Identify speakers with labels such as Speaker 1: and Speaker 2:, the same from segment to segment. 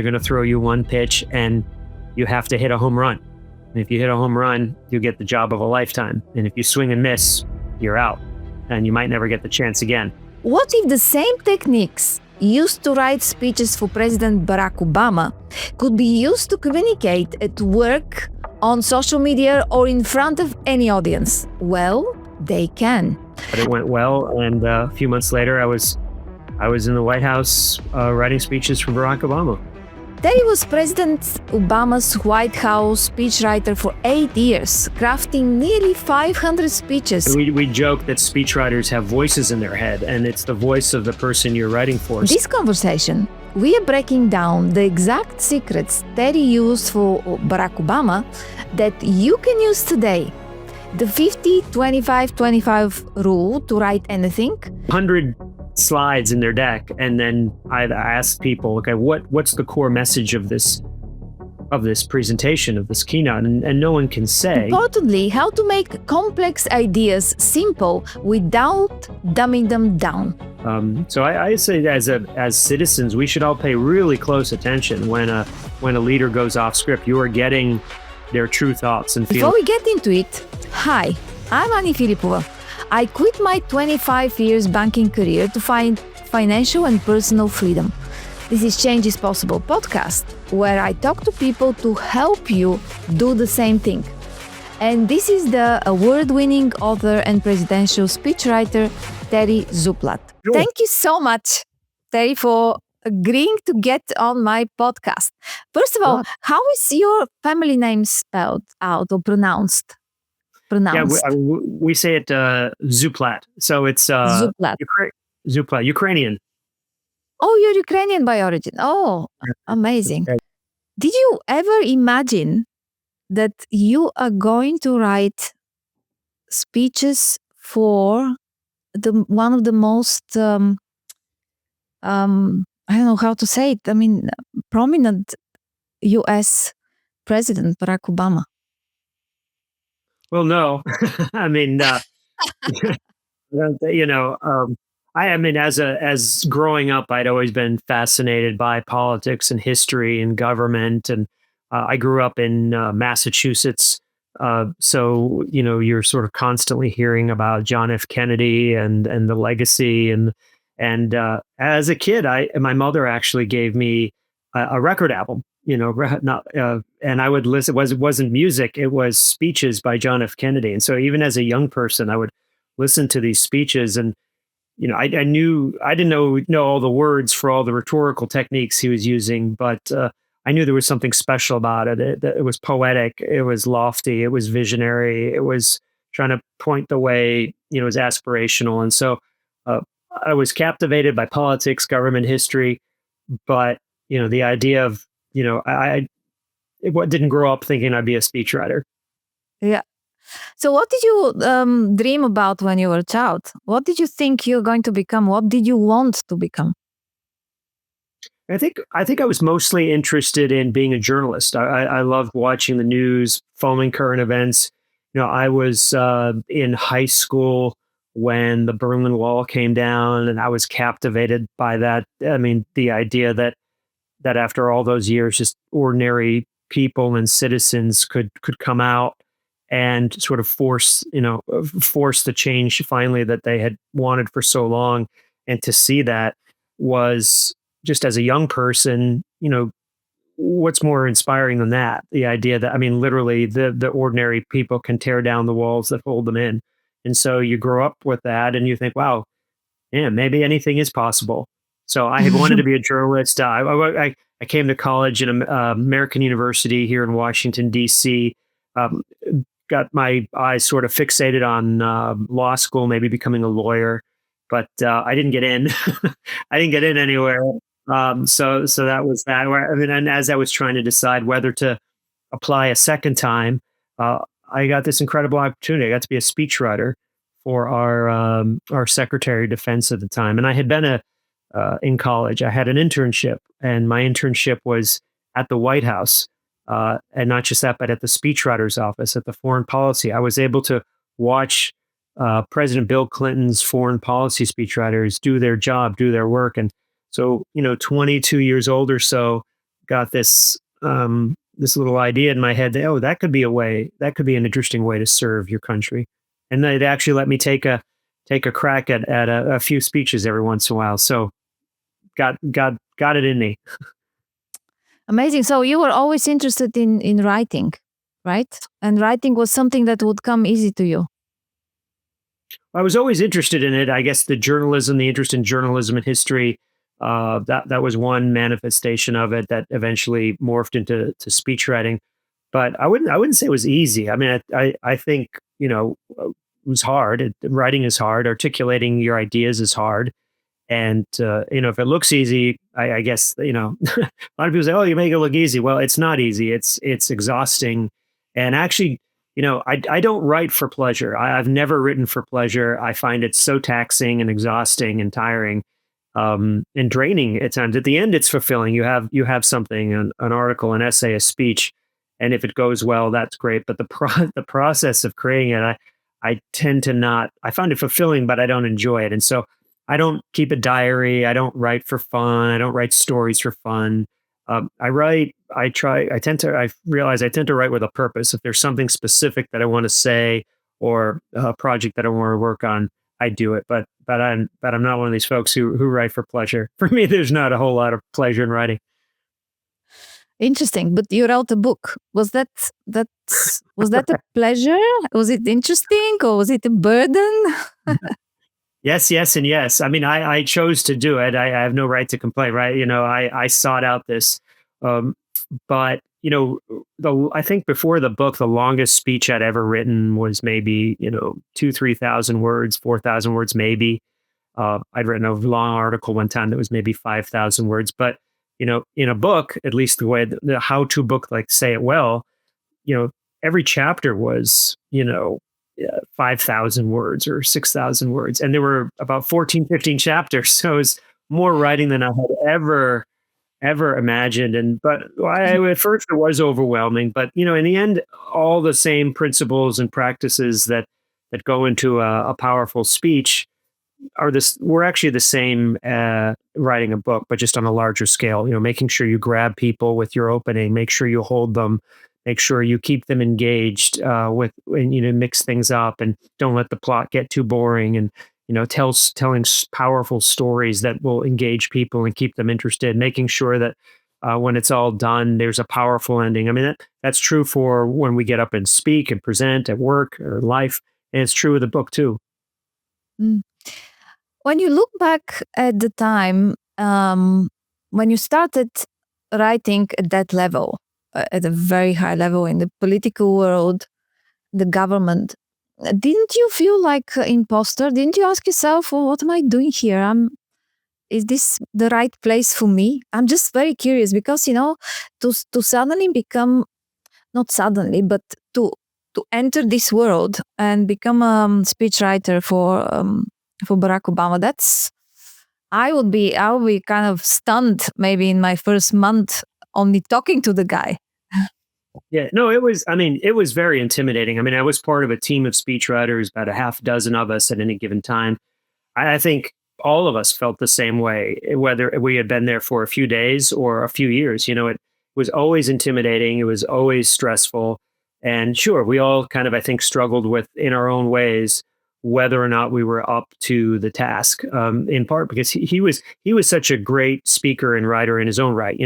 Speaker 1: going to throw you one pitch and you have to hit a home run. And if you hit a home run, you get the job of a lifetime. And if you swing and miss, you're out and you might never get the chance again.
Speaker 2: What if the same techniques used to write speeches for President Barack Obama could be used to communicate at work, on social media, or in front of any audience? Well, they can.
Speaker 1: But it went well, and a few months later, I was in the White House writing speeches for Barack Obama.
Speaker 2: Terry was President Obama's White House speechwriter for 8 years, crafting nearly 500 speeches.
Speaker 1: We joke that speechwriters have voices in their head, and it's the voice of the person you're writing for.
Speaker 2: This conversation, we are breaking down the exact secrets Terry used for Barack Obama that you can use today. The 50-25-25 rule to write anything.
Speaker 1: 100 slides in their deck, and then I asked people, okay, what's the core message of this presentation, of this keynote, and no one can say.
Speaker 2: Importantly, how to make complex ideas simple without dumbing them down.
Speaker 1: So I say, as citizens, we should all pay really close attention when a leader goes off script. You are getting their true thoughts and feelings.
Speaker 2: Before we get into it, hi, I'm Filipova. I quit my 25 years banking career to find financial and personal freedom. This is Change is Possible podcast, where I talk to people to help you do the same thing. And this is the award-winning author and presidential speechwriter, Terry Szuplat.
Speaker 1: Sure.
Speaker 2: Thank you so much, Terry, for agreeing to get on my podcast. First of all, how is your family name spelled out or pronounced?
Speaker 1: Yeah, we say it Szuplat. So it's
Speaker 2: Szuplat.
Speaker 1: Szuplat, Ukrainian.
Speaker 2: Oh, you're Ukrainian by origin. Oh, amazing.
Speaker 1: Okay.
Speaker 2: Did you ever imagine that you are going to write speeches for one of the most, I don't know how to say it, prominent US President, Barack Obama?
Speaker 1: Well, no. As growing up, I'd always been fascinated by politics and history and government. And I grew up in Massachusetts. So, you're sort of constantly hearing about John F. Kennedy and the legacy. And as a kid, my mother actually gave me a record album. And I would listen. It wasn't music; it was speeches by John F. Kennedy. And so, even as a young person, I would listen to these speeches, and I didn't know all the words for all the rhetorical techniques he was using, but I knew there was something special about it. It was poetic, it was lofty, it was visionary, it was trying to point the way. It was aspirational, and so I was captivated by politics, government, history, but the idea of I didn't grow up thinking I'd be a speechwriter.
Speaker 2: Yeah. So what did you dream about when you were a child? What did you think you're going to become? What did you want to become?
Speaker 1: I think I was mostly interested in being a journalist. I loved watching the news, following current events. I was in high school when the Berlin Wall came down, and I was captivated by that. The idea that after all those years, just ordinary people and citizens could come out and sort of force the change finally that they had wanted for so long. And to see that was, just as a young person, what's more inspiring than that? The idea that, literally the ordinary people can tear down the walls that hold them in. And so you grow up with that and you think, wow, yeah, maybe anything is possible. So I had wanted to be a journalist. I came to college at American University here in Washington, D.C., got my eyes sort of fixated on law school, maybe becoming a lawyer, but I didn't get in. I didn't get in anywhere. So that was that. And as I was trying to decide whether to apply a second time, I got this incredible opportunity. I got to be a speechwriter for our Secretary of Defense at the time, and I had been in college. I had an internship, and my internship was at the White House. And not just that, but at the speechwriter's office, at the foreign policy. I was able to watch President Bill Clinton's foreign policy speechwriters do their job, do their work. And so, 22 years old or so, got this little idea in my head that, oh, that could be an interesting way to serve your country. And they'd actually let me take a crack at a few speeches every once in a while. So got it in me.
Speaker 2: Amazing. So you were always interested in writing, right? And writing was something that would come easy to you.
Speaker 1: I was always interested in it. I guess the interest in journalism and history, that was one manifestation of it that eventually morphed into speech writing. But I wouldn't say it was easy. I mean, I think it was hard. Writing is hard. Articulating your ideas is hard. And if it looks easy, I guess a lot of people say, "Oh, you make it look easy." Well, it's not easy. It's exhausting, and actually, I don't write for pleasure. I've never written for pleasure. I find it so taxing and exhausting and tiring, and draining at times. At the end, it's fulfilling. You have something, an article, an essay, a speech, and if it goes well, that's great. But the process of creating it, I tend to not. I find it fulfilling, but I don't enjoy it, and so I don't keep a diary. I don't write for fun. I don't write stories for fun. I write. I try. I tend to. I realize I tend to write with a purpose. If there's something specific that I want to say or a project that I want to work on, I do it. But I'm not one of these folks who write for pleasure. For me, there's not a whole lot of pleasure in writing.
Speaker 2: Interesting. But you wrote a book. Was that a pleasure? Was it interesting or was it a burden?
Speaker 1: Yes, yes, and yes. I mean, I chose to do it. I have no right to complain, right? I sought out this, um, but I think before the book, the longest speech I'd ever written was maybe 2, 3 thousand words, 4,000 words, maybe. I'd written a long article one time that was maybe 5,000 words, but in a book, at least the way the how-to book, like Say It Well, you know, every chapter was 5,000 words or 6,000 words. And there were about 14, 15 chapters. So it was more writing than I had ever imagined. But at first it was overwhelming, but in the end, all the same principles and practices that go into a powerful speech were actually the same writing a book, but just on a larger scale. Making sure you grab people with your opening, make sure you hold them, make sure you keep them engaged and mix things up, and don't let the plot get too boring, and telling powerful stories that will engage people and keep them interested, making sure that when it's all done, there's a powerful ending. I mean, that's true for when we get up and speak and present at work or life, and it's true of the book too.
Speaker 2: Mm. When you look back at the time when you started writing at that level, at a very high level in the political world, the government, didn't you feel like an imposter? Didn't you ask yourself, "Well, what am I doing here? Is this the right place for me?" I'm just very curious because to suddenly become, not suddenly, but to enter this world and become a speechwriter for Barack Obama, I would be kind of stunned maybe in my first month only talking to the guy.
Speaker 1: Yeah, no, it was very intimidating. I mean, I was part of a team of speechwriters, about a half dozen of us at any given time. I think all of us felt the same way, whether we had been there for a few days or a few years. It was always intimidating. It was always stressful. And sure, we all kind of, I think, struggled with in our own ways whether or not we were up to the task. In part because he was such a great speaker and writer in his own right.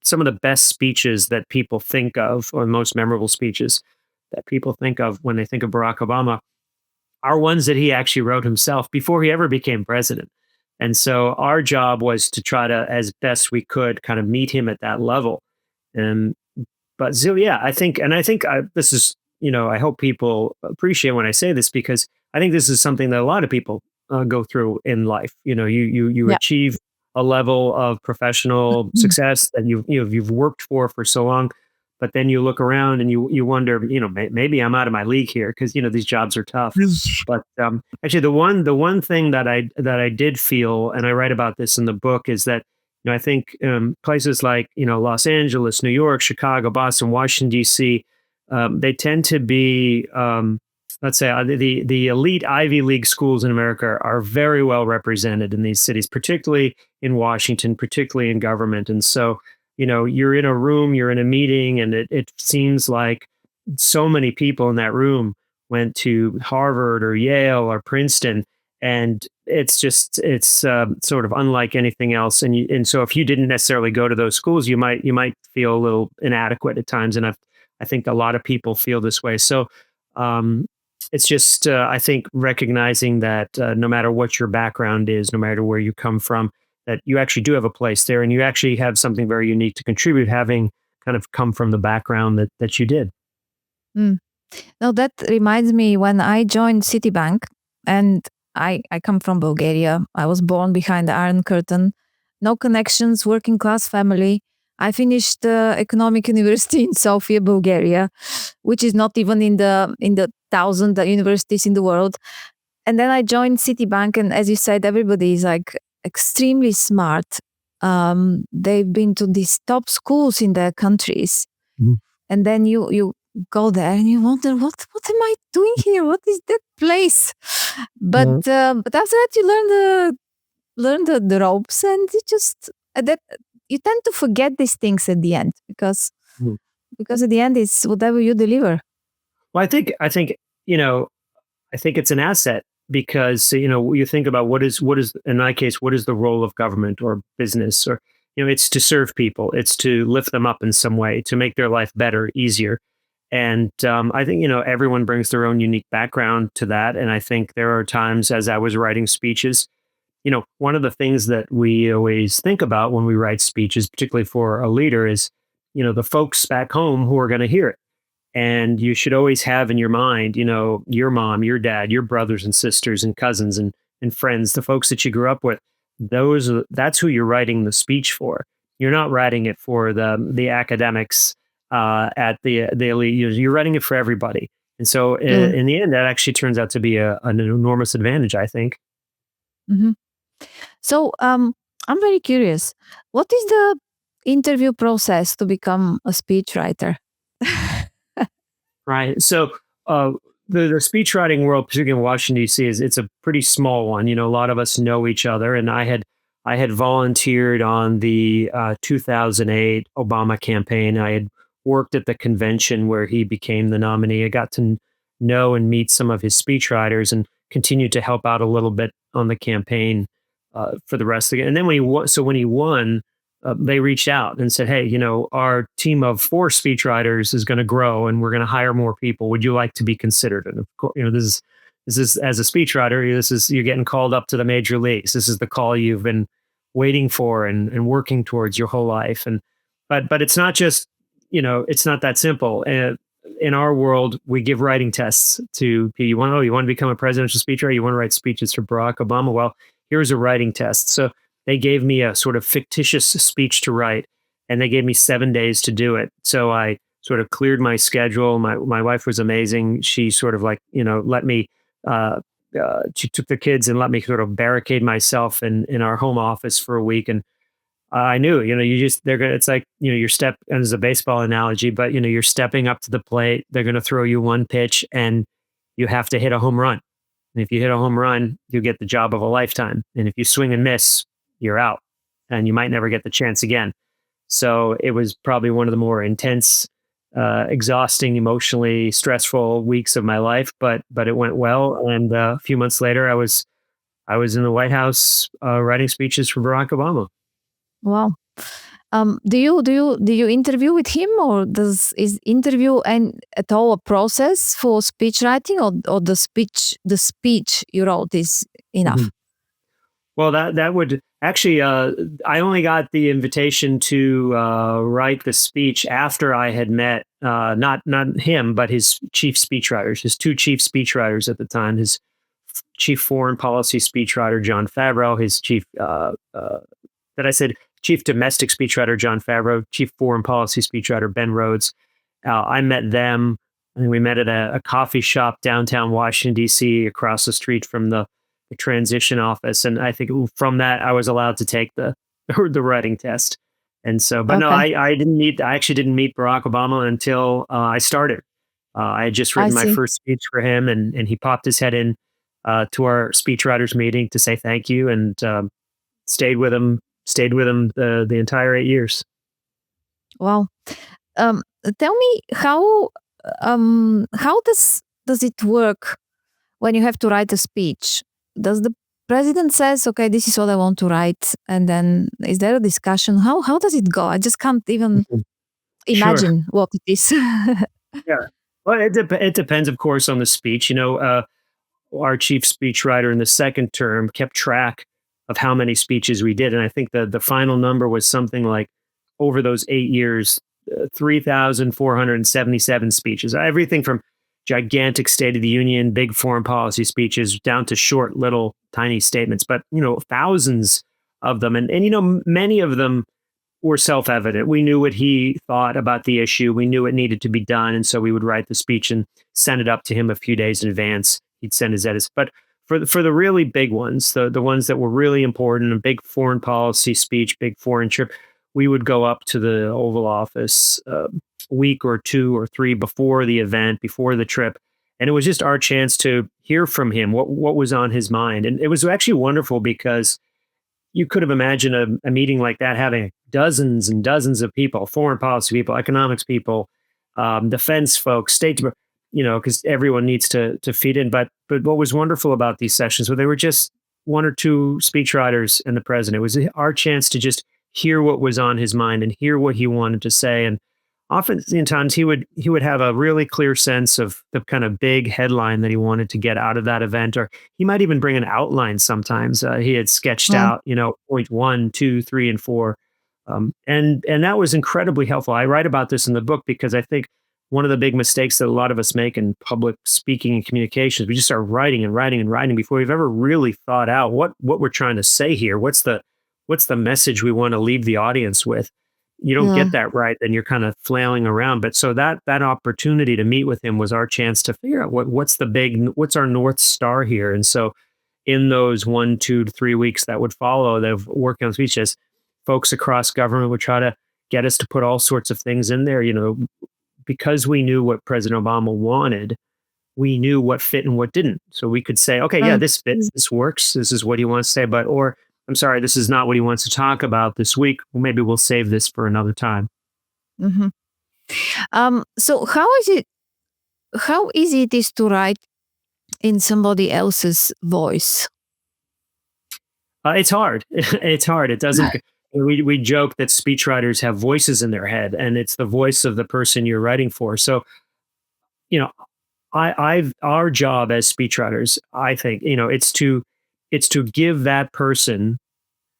Speaker 1: Some of the best speeches that people think of, or most memorable speeches that people think of when they think of Barack Obama, are ones that he actually wrote himself before he ever became president. And so our job was to try to, as best we could, kind of meet him at that level. And but so yeah, I think this is, I hope people appreciate when I say this, because I think this is something that a lot of people go through in life. You
Speaker 2: Yeah.
Speaker 1: achieve a level of professional success that you've worked for so long, but then you look around and you wonder, maybe I'm out of my league here, because these jobs are tough. But actually, the one thing that I did feel, and I write about this in the book, is that I think places like Los Angeles, New York, Chicago, Boston, Washington D.C., they tend to be, let's say, the elite Ivy League schools in America are very well represented in these cities, particularly in Washington, particularly in government. And so you're in a room, you're in a meeting, and it seems like so many people in that room went to Harvard or Yale or Princeton, and it's sort of unlike anything else. And so if you didn't necessarily go to those schools, you might feel a little inadequate at times, and I think a lot of people feel this way. So um, it's just I think recognizing that no matter what your background is, no matter where you come from, that you actually do have a place there, and you actually have something very unique to contribute, having kind of come from the background that you did.
Speaker 2: Mm. No, that reminds me when I joined Citibank, and I come from Bulgaria. I was born behind the Iron Curtain, no connections, working class family. I finished economic university in Sofia, Bulgaria, which is not even in the thousand universities in the world. And then I joined Citibank, and as you said, everybody is like extremely smart. They've been to these top schools in their countries,
Speaker 1: Mhm.
Speaker 2: and then you go there and you wonder what am I doing here? What is that place?
Speaker 1: Yeah.
Speaker 2: But after that, you learn the ropes, and you just that you tend to forget these things at the end
Speaker 1: Mhm.
Speaker 2: because at the end it's whatever you deliver.
Speaker 1: Well, I think you know I think it's an asset because you think about what is in my case, what is the role of government or business, or it's to serve people, it's to lift them up in some way, to make their life better, easier. And I think everyone brings their own unique background to that. And I think there are times as I was writing speeches, one of the things that we always think about when we write speeches, particularly for a leader, is the folks back home who are going to hear it. And you should always have in your mind, your mom, your dad, your brothers and sisters and cousins and friends, the folks that you grew up with. That's who you're writing the speech for. You're not writing it for the academics at the elite. You're writing it for everybody. And so
Speaker 2: Yeah.
Speaker 1: in the end, that actually turns out to be an enormous advantage, I think.
Speaker 2: Mhm. So I'm very curious. What is the interview process to become a speechwriter?
Speaker 1: Right. So uh, the speech writing world, particularly in Washington D.C., it's a pretty small one. A lot of us know each other, and I had volunteered on the 2008 Obama campaign. I had worked at the convention where he became the nominee. I got to know and meet some of his speechwriters, and continued to help out a little bit on the campaign for the rest of it. And then when he won, they reached out and said, "Hey, our team of 4 speechwriters is going to grow, and we're going to hire more people. Would you like to be considered?" And of course, this is as a speechwriter, you're getting called up to the major leagues. This is the call you've been waiting for and working towards your whole life. And but it's not just it's not that simple. In our world, we give writing tests to people. You want to become a presidential speechwriter. You want to write speeches for Barack Obama. Well, here's a writing test. So they gave me a sort of fictitious speech to write, and they gave me 7 days to do it. So I sort of cleared my schedule. My wife was amazing. She sort of like let me. Uh, she took the kids and let me sort of barricade myself in our home office for a week. And I knew, you just they're gonna. It's like your step, and as a baseball analogy, but you're stepping up to the plate. They're gonna throw you one pitch, and you have to hit a home run. And if you hit a home run, you get the job of a lifetime. And if you swing and miss, you're out, and you might never get the chance again. So it was probably one of the more intense, exhausting, emotionally stressful weeks of my life. But it went well. And a few months later, I was in the White House writing speeches for Barack Obama.
Speaker 2: Wow. Do you interview with him, or is interview and at all a process for speech writing, or the speech you wrote is enough?
Speaker 1: Well, that would actually. I only got the invitation to write the speech after I had met not him, but his chief speechwriters, his 2 chief speechwriters at the time. His chief foreign policy speechwriter John Favreau, his chief that I said chief domestic speechwriter John Favreau, chief foreign policy speechwriter Ben Rhodes. I met them. I think we met at a coffee shop downtown Washington D.C. across the street from the transition office, and I think from that I was allowed to take the the writing test. And so, but no,
Speaker 2: Okay,
Speaker 1: I actually didn't meet Barack Obama until I started. I had just
Speaker 2: I
Speaker 1: written my
Speaker 2: see.
Speaker 1: first speech for him, and he popped his head in to our speechwriters meeting to say thank you, and stayed with him the entire 8 years.
Speaker 2: Well, um, tell me how does it work when you have to write a speech? Does the president says, "Okay, this is what I want to write," and then is there a discussion? How does it go? I just can't even
Speaker 1: Mhm. Sure.
Speaker 2: imagine what it is.
Speaker 1: Yeah. Well, it depends, of course, on the speech. Our chief speechwriter in the second term kept track of how many speeches we did, and I think the final number was something like over those 8 years, 3,477 speeches. Everything from gigantic State of the Union, big foreign policy speeches, down to short, little, tiny statements. But thousands of them, and many of them were self-evident. We knew what he thought about the issue. We knew it needed to be done, and so we would write the speech and send it up to him a few days in advance. He'd send his edits. But for the really big ones, the ones that were really important, a big foreign policy speech, big foreign trip, we would go up to the Oval Office a week or two or three before the event, before the trip, and it was just our chance to hear from him what was on his mind. And it was actually wonderful because you could have imagined a meeting like that having dozens and dozens of people, foreign policy people, economics people, defense folks, because everyone needs to feed in. But what was wonderful about these sessions, where they were just one or two speechwriters and the president, it was our chance to just hear what was on his mind and hear what he wanted to say. And oftentimes he would have a really clear sense of the kind of big headline that he wanted to get out of that event, or he might even bring an outline. Sometimes he had sketched
Speaker 2: Mm,
Speaker 1: out, point one, two, three, and four, and that was incredibly helpful. I write about this in the book because I think one of the big mistakes that a lot of us make in public speaking and communications, we just start writing and writing and writing before we've ever really thought out what we're trying to say here. What's the message we want to leave the audience with? You don't
Speaker 2: yeah.
Speaker 1: get that right, then you're kind of flailing around. But so that opportunity to meet with him was our chance to figure out what's our North Star here. And so in those 1, 2 to 3 weeks that would follow of working on speeches, folks across government would try to get us to put all sorts of things in there, because we knew what President Obama wanted. We knew what fit and what didn't. So we could say, okay, yeah,
Speaker 2: Mm,
Speaker 1: this fits, this works, this is what he wants to say, or I'm sorry, this is not what he wants to talk about this week. Well, maybe we'll save this for another time.
Speaker 2: mhm. So how easy it is to write in somebody else's voice?
Speaker 1: It's hard. It's hard. It doesn't. We joke that speechwriters have voices in their head, and it's the voice of the person you're writing for. So, you know, I've our job as speechwriters, I think, it's to give that person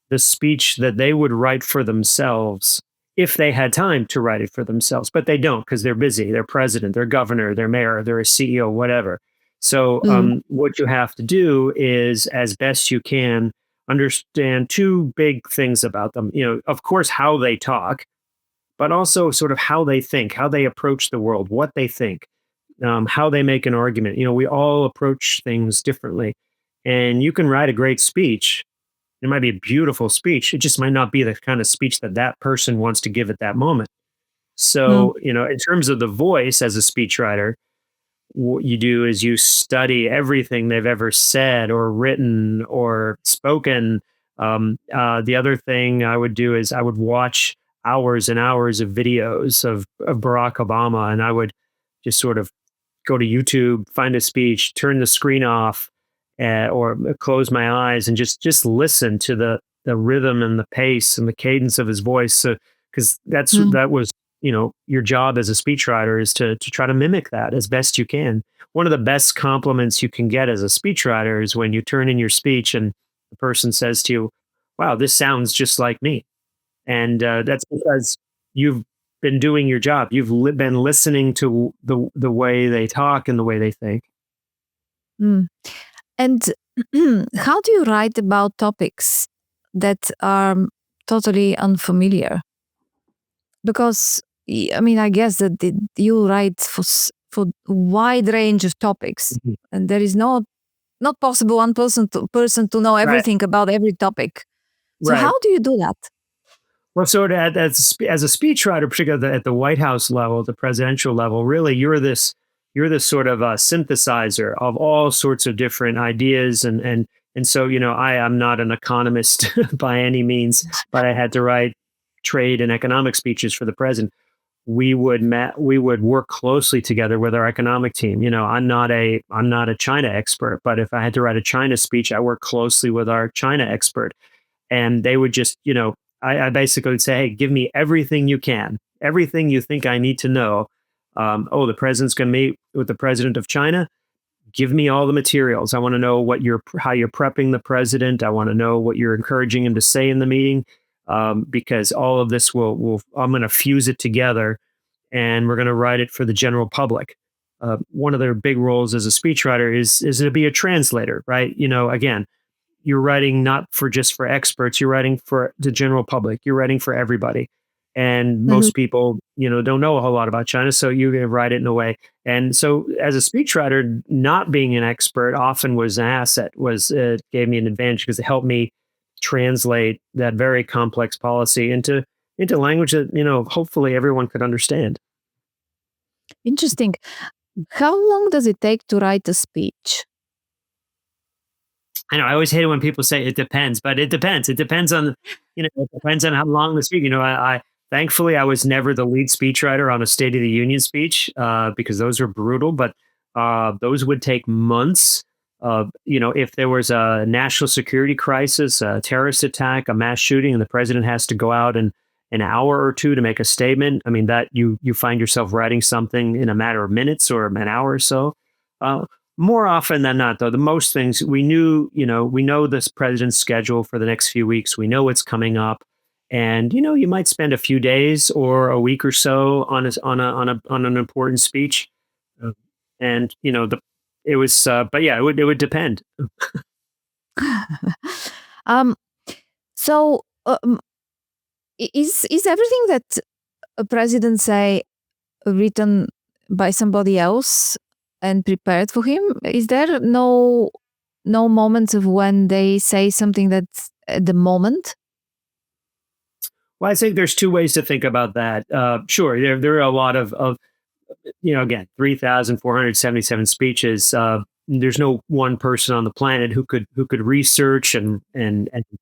Speaker 1: the speech that they would write for themselves if they had time to write it for themselves, but they don't because they're busy. They're president, they're governor, they're mayor, they're a CEO, whatever. So,
Speaker 2: Mm,
Speaker 1: what you have to do is, as best you can, understand two big things about them. Of course, how they talk, but also sort of how they think, how they approach the world, what they think, how they make an argument. We all approach things differently. And you can write a great speech. It might be a beautiful speech. It just might not be the kind of speech that that person wants to give at that moment.
Speaker 2: mm,
Speaker 1: So, in terms of the voice as a speechwriter, what you do is you study everything they've ever said or written or spoken. The other thing I would do is I would watch hours and hours of videos of Barack Obama, and I would just sort of go to YouTube, find a speech, turn the screen off, or close my eyes and just listen to the rhythm and the pace and the cadence of his voice. So, because
Speaker 2: mm,
Speaker 1: that was your job as a speechwriter is to try to mimic that as best you can. One of the best compliments you can get as a speechwriter is when you turn in your speech and the person says to you, "Wow, this sounds just like me." And that's because you've been doing your job. You've been listening to the way they talk and the way they think.
Speaker 2: mm. And how do you write about topics that are totally unfamiliar? Because I mean, I guess that you write for wide range of topics,
Speaker 1: Mhm.
Speaker 2: and there is not possible one person to know
Speaker 1: Right,
Speaker 2: everything about every topic. So how
Speaker 1: right.
Speaker 2: do you do that?
Speaker 1: Well, sort of as a speechwriter, particularly at the White House level, the presidential level, really, you're this sort of synthesizer of all sorts of different ideas, and so I am not an economist by any means, but I had to write trade and economic speeches for the president, we would work closely together with our economic team. I'm not a China expert, but if I had to write a China speech, I work closely with our China expert, and they would just, I basically would say, hey, give me everything you can, everything you think I need to know. Oh, the president's going to meet with the president of China. Give me all the materials. I want to know how you're prepping the president. I want to know what you're encouraging him to say in the meeting, because all of this will I'm going to fuse it together, and we're going to write it for the general public. One of their big roles as a speechwriter is to be a translator, right? Again, you're writing not for just for experts, you're writing for the general public, you're writing for everybody, and
Speaker 2: Mhm.
Speaker 1: most people don't know a whole lot about China, so you're going to write it in a way. And so as a speechwriter, not being an expert often was an asset, was gave me an advantage, because it helped me translate that very complex policy into language that hopefully everyone could understand.
Speaker 2: Interesting. How long does it take to write a speech?
Speaker 1: I know I always hate it when people say it depends, but it depends. It depends on, it depends on how long the speech. I thankfully I was never the lead speechwriter on a State of the Union speech, because those are brutal. But those would take months. If there was a national security crisis, a terrorist attack, a mass shooting, and the president has to go out in an hour or two to make a statement, I mean, that you find yourself writing something in a matter of minutes or an hour or so. Uh, More often than not, though, the most things we know this president's schedule for the next few weeks. We know what's coming up, and you might spend a few days or a week or so on an important speech, uh, and it was, but yeah, it would depend.
Speaker 2: um, so, is everything that a president say written by somebody else and prepared for him? Is there no moments of when they say something that's at the moment?
Speaker 1: Well, I think there's two ways to think about that. Sure, there are a lot of again, 3,477 speeches. There's no one person on the planet who could research and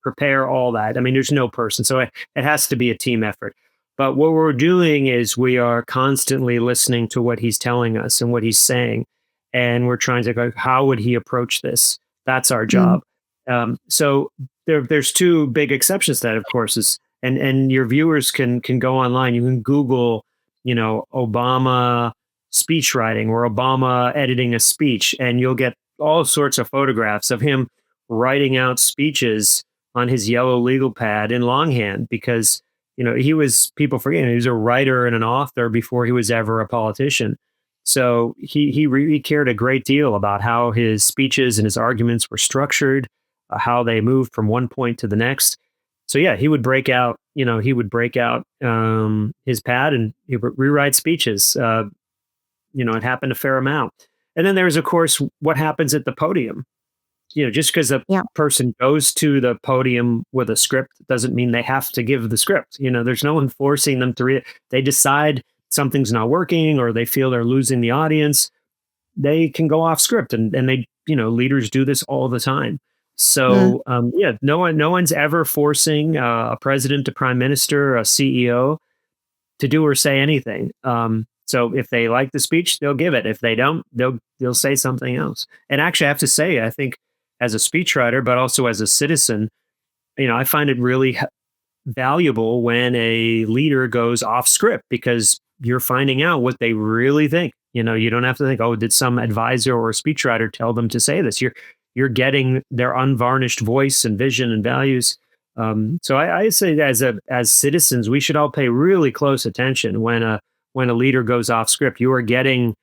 Speaker 1: prepare all that. I mean, there's no person, so it has to be a team effort. But what we're doing is we are constantly listening to what he's telling us and what he's saying, and we're trying to go, how would he approach this? That's our
Speaker 2: Mm,
Speaker 1: job. So there's two big exceptions to that, of course, is and your viewers can go online. You can Google, Obama speech writing or Obama editing a speech, and you'll get all sorts of photographs of him writing out speeches on his yellow legal pad in longhand, because people forget, he was a writer and an author before he was ever a politician. So he really cared a great deal about how his speeches and his arguments were structured, how they moved from one point to the next. So yeah, he would break out his pad, and he would rewrite speeches. It happened a fair amount. And then there's, of course, what happens at the podium. Just because a
Speaker 2: yeah.
Speaker 1: person goes to the podium with a script doesn't mean they have to give the script. There's no one forcing them to read it. They decide something's not working, or they feel they're losing the audience, they can go off script, and they, leaders do this all the time.
Speaker 2: Mm,
Speaker 1: So yeah, no one's ever forcing a president, a prime minister, a CEO to do or say anything. So if they like the speech, they'll give it. If they don't, they'll say something else. And actually, I have to say, I think as a speechwriter, but also as a citizen, I find it really valuable when a leader goes off script, because you're finding out what they really think. You don't have to think, oh, did some advisor or speechwriter tell them to say this? You're getting their unvarnished voice and vision and values. So I say, as citizens, we should all pay really close attention when a leader goes off script. You are getting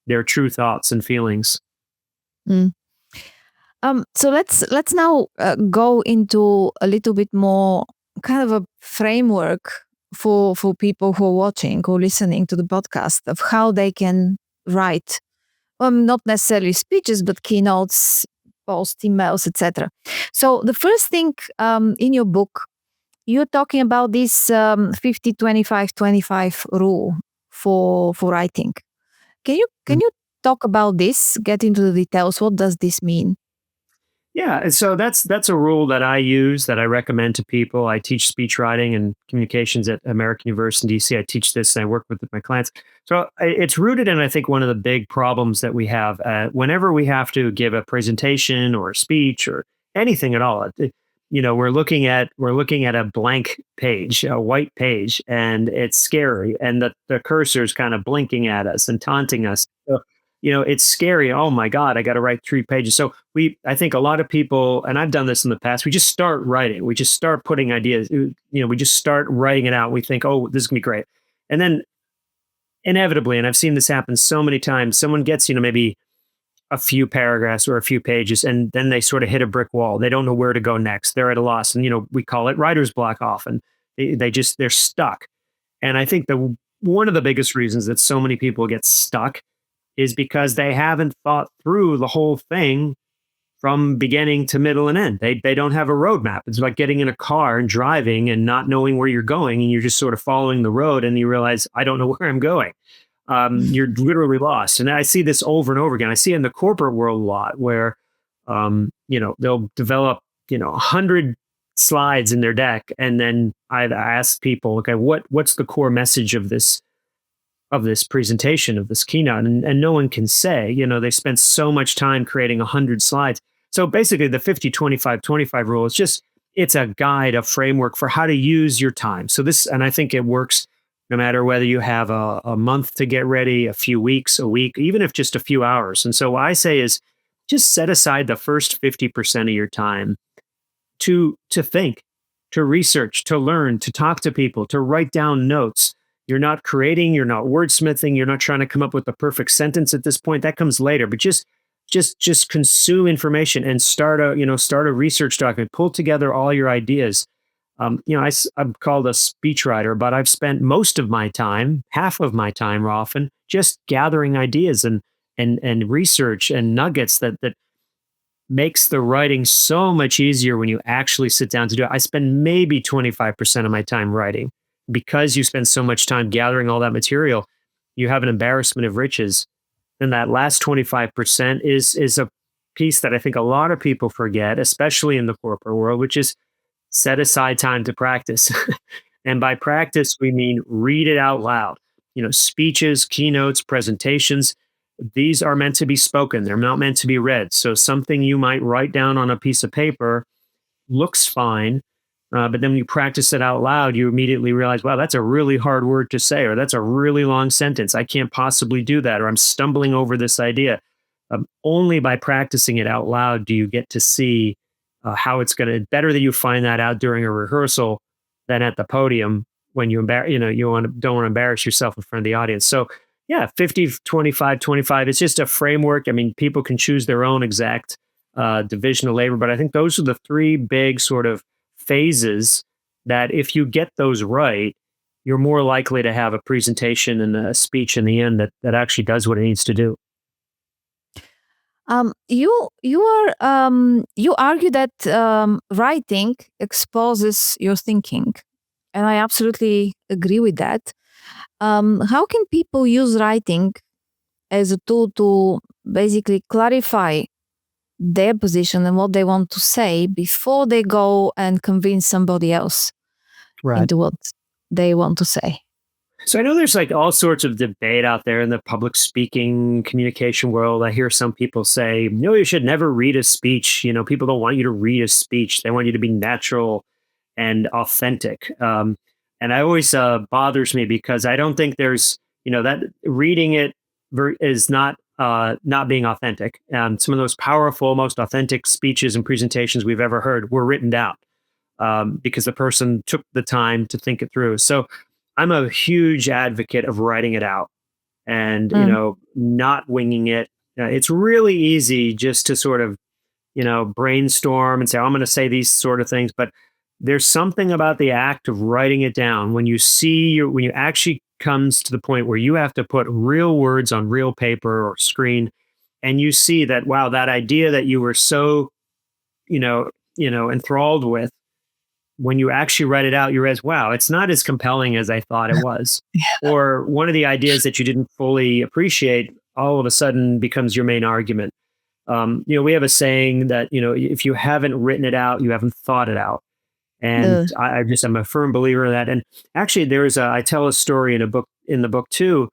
Speaker 1: their true thoughts and feelings.
Speaker 2: mm. So let's now go into a little bit more kind of a framework for people who are watching or listening to the podcast of how they can write, not necessarily speeches, but keynotes, post emails, etc. So the first thing in your book, you're talking about this 50-25-25 rule for writing. Can you talk about this? Get into the details. What does this mean?
Speaker 1: Yeah, and so that's a rule that I use that I recommend to people. I teach speech writing and communications at American University in DC. I teach this and I work with my clients. So it's rooted in, I think, one of the big problems that we have. Whenever we have to give a presentation or a speech or anything at all, we're looking at a blank page, a white page, and it's scary, and the cursor is kind of blinking at us and taunting us. So, it's scary. Oh my God, I got to write 3 pages. So I think a lot of people, and I've done this in the past, we just start writing. We just start putting ideas, we just start writing it out. We think, oh, this is gonna be great. And then inevitably, and I've seen this happen so many times, someone gets, maybe a few paragraphs or a few pages, and then they sort of hit a brick wall. They don't know where to go next. They're at a loss. And, we call it writer's block often. They're stuck. And I think one of the biggest reasons that so many people get stuck is because they haven't thought through the whole thing from beginning to middle and end. They don't have a roadmap. It's like getting in a car and driving and not knowing where you're going, and you're just sort of following the road, and you realize, I don't know where I'm going. You're literally lost. And I see this over and over again. I see it in the corporate world a lot where, they'll develop, 100 slides in their deck, and then I've asked people, okay, what's the core message of this presentation, of this keynote, and no one can say. They spent so much time creating 100 slides. So basically the 50-25-25 rule is just, it's a guide, a framework for how to use your time. So and I think it works no matter whether you have a month to get ready, a few weeks, a week, even if just a few hours. And so what I say is, just set aside the first 50% of your time to think, to research, to learn, to talk to people, to write down notes. You're not creating, you're not wordsmithing, you're not trying to come up with the perfect sentence at this point. That comes later. But just consume information and start a research document. Pull together all your ideas. I'm called a speechwriter, but I've spent most of my time, half of my time often, just gathering ideas and research and nuggets that makes the writing so much easier when you actually sit down to do it. I spend maybe 25% of my time writing. Because you spend so much time gathering all that material, you have an embarrassment of riches. And that last 25% is a piece that I think a lot of people forget, especially in the corporate world, which is set aside time to practice. And by practice, we mean read it out loud. Speeches, keynotes, presentations, these are meant to be spoken. They're not meant to be read. So something you might write down on a piece of paper looks fine. But then when you practice it out loud, you immediately realize, wow, that's a really hard word to say, or that's a really long sentence. I can't possibly do that, or I'm stumbling over this idea. Only by practicing it out loud do you get to see how it's going to. Better that you find that out during a rehearsal than at the podium when you don't want to embarrass yourself in front of the audience. So yeah, 50-25-25. It's just a framework. I mean, people can choose their own exact division of labor, but I think those are the three big sort of phases that if you get those right, you're more likely to have a presentation and a speech in the end that actually does what it needs to do.
Speaker 2: You argue that writing exposes your thinking, and I absolutely agree with that. How can people use writing as a tool to basically clarify their position and what they want to say before they go and convince somebody else into what they want to say?
Speaker 1: So I know there's like all sorts of debate out there in the public speaking communication world. I hear some people say, no, you should never read a speech. People don't want you to read a speech. They want you to be natural and authentic. And I always bothers me because I don't think there's, that reading it is not being authentic. Some of those powerful, most authentic speeches and presentations we've ever heard were written down because the person took the time to think it through. So I'm a huge advocate of writing it out and, not winging it. It's really easy just to sort of, brainstorm and say, I'm going to say these sort of things. But there's something about the act of writing it down when you actually comes to the point where you have to put real words on real paper or screen, and you see that, wow, that idea that you were so, enthralled with, when you actually write it out, you realize, wow, it's not as compelling as I thought it was. Or one of the ideas that you didn't fully appreciate all of a sudden becomes your main argument. We have a saying that, if you haven't written it out, you haven't thought it out. And
Speaker 2: Uh,
Speaker 1: I'm a firm believer in that. And actually, I tell a story in the book too.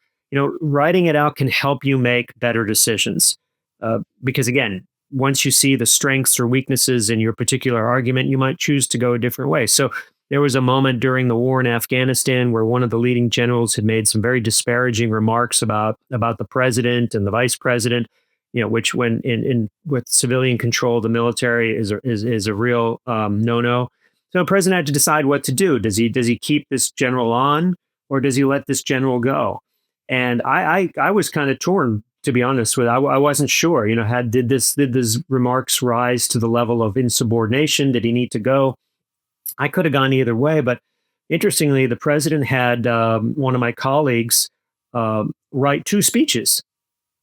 Speaker 1: Writing it out can help you make better decisions. Because again, once you see the strengths or weaknesses in your particular argument, you might choose to go a different way. So there was a moment during the war in Afghanistan where one of the leading generals had made some very disparaging remarks about the president and the vice president. Which when in with civilian control of the military is a real no-no. So the president had to decide what to do. Does he keep this general on, or does he let this general go? And I was kind of torn, to be honest with. I wasn't sure. Did these remarks rise to the level of insubordination? Did he need to go? I could have gone either way, but interestingly, the president had one of my colleagues write two speeches: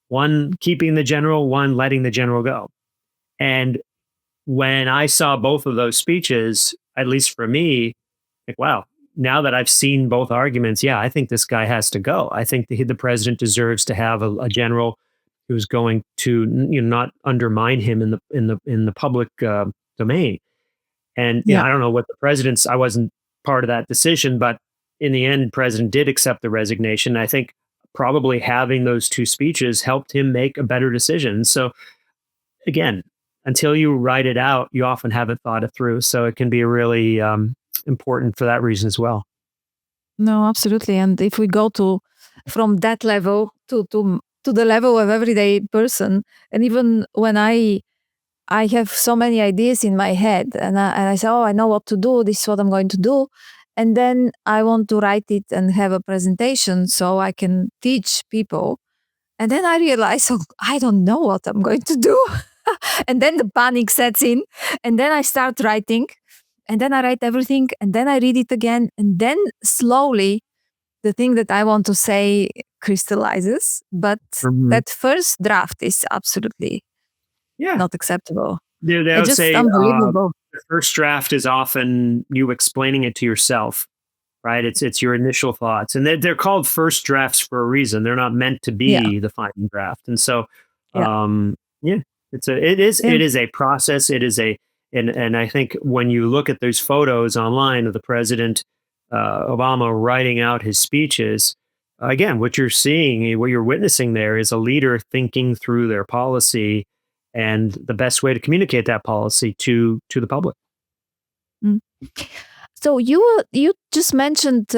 Speaker 1: one keeping the general, one letting the general go. And when I saw both of those speeches, at least for me, like, wow, now that I've seen both arguments, yeah, I think this guy has to go. I think the president deserves to have a general who's going to not undermine him in the public domain. And
Speaker 2: yeah.
Speaker 1: I don't know what I wasn't part of that decision, but in the end, president did accept the resignation. I think probably having those two speeches helped him make a better decision. So again, until you write it out, you often haven't thought it through. So it can be really important for that reason as well.
Speaker 2: No, absolutely. And if we go to from that level to the level of everyday person, and even when I have so many ideas in my head, and I say, oh, I know what to do. This is what I'm going to do. And then I want to write it and have a presentation so I can teach people. And then I realize, oh, I don't know what I'm going to do. And then the panic sets in. And then I start writing. And then I write everything. And then I read it again. And then slowly the thing that I want to say crystallizes. But
Speaker 1: Mhm.
Speaker 2: that first draft is absolutely
Speaker 1: Yeah.
Speaker 2: not acceptable.
Speaker 1: They
Speaker 2: It's
Speaker 1: would
Speaker 2: just
Speaker 1: say
Speaker 2: unbelievable.
Speaker 1: the first draft is often you explaining it to yourself, right? It's your initial thoughts, and they're called first drafts for a reason. They're not meant to
Speaker 2: Yeah.
Speaker 1: be the final draft. And so,
Speaker 2: Yeah.
Speaker 1: yeah, it
Speaker 2: Yeah.
Speaker 1: is a process. It is a and I think when you look at those photos online of the president Obama writing out his speeches, again, what you're seeing, what you're witnessing there is a leader thinking through their policy and the best way to communicate that policy to the public.
Speaker 2: Mm. So you just mentioned